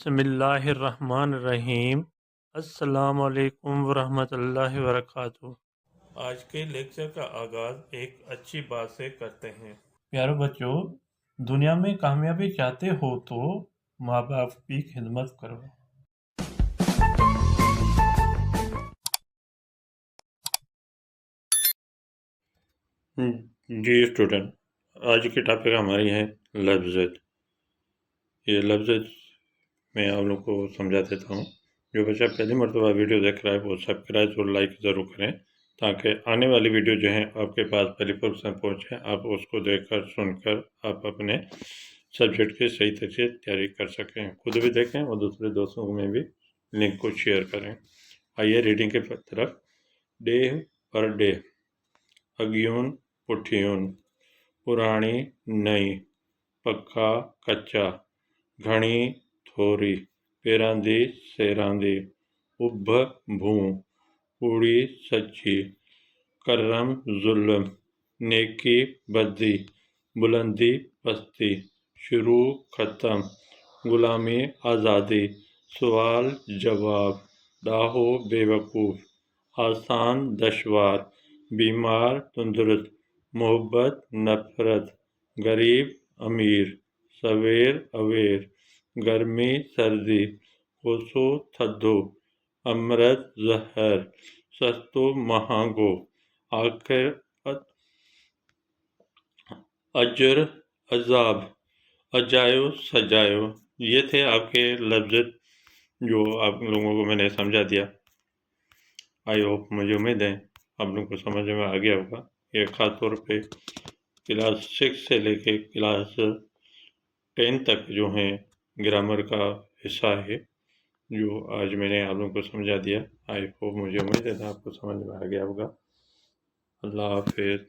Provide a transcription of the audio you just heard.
بسم اللہ الرحمن الرحیم۔ السلام علیکم ورحمۃ اللہ وبرکاتہ۔ آج کے لیکچر کا آغاز ایک اچھی بات سے کرتے ہیں۔ پیارے بچوں، دنیا میں کامیابی چاہتے ہو تو ماں باپ کی خدمت کرو۔ جی اسٹوڈنٹ، آج کی ٹاپک ہماری ہے لفظ۔ یہ لفظ میں آپ لوگ کو سمجھا دیتا ہوں۔ جو بچہ پہلی مرتبہ ویڈیو دیکھ رہا ہے وہ سبسکرائب اور لائک ضرور کریں تاکہ آنے والی ویڈیو جو ہیں آپ کے پاس پہلی فرصت میں پہنچے، آپ اس کو دیکھ کر سن کر آپ اپنے سبجیکٹ کی صحیح طرح سے تیاری کر سکیں، خود بھی دیکھیں اور دوسرے دوستوں میں بھی لنک کو شیئر کریں۔ آئیے ریڈنگ کی طرف۔ ڈے پر ڈے، اگیون پٹھیون، پرانی نئی، پکا کچا، گھنی تھوڑی، پیراندی سیراندی، ابھ بھوں، کوڑی سچی، کرم ظلم، نیکی بدی، بلندی پستی، شروع ختم، غلامی آزادی، سوال جواب، ڈاہو بے وقوف، آسان دشوار، بیمار تندرست، محبت نفرت، غریب امیر، سویر اویر، گرمی سردی، کوسو تھدو، امرت زہر، سستو مہانگو، آخر اجر عذاب، اجایو سجایو۔ یہ تھے آپ کے لفظ جو آپ لوگوں کو میں نے سمجھا دیا۔ آئی ہوپ، مجھے امید ہے آپ لوگوں کو سمجھ میں آ گیا ہوگا۔ یہ خاص طور پہ کلاس 6 سے لے کے کلاس 10 تک جو ہیں گرامر کا حصہ ہے، جو آج میں نے آپ لوگوں کو سمجھا دیا۔ آئی ہوپ، مجھے امید ہے آپ کو سمجھ میں آ گیا ہوگا۔ اللہ حافظ۔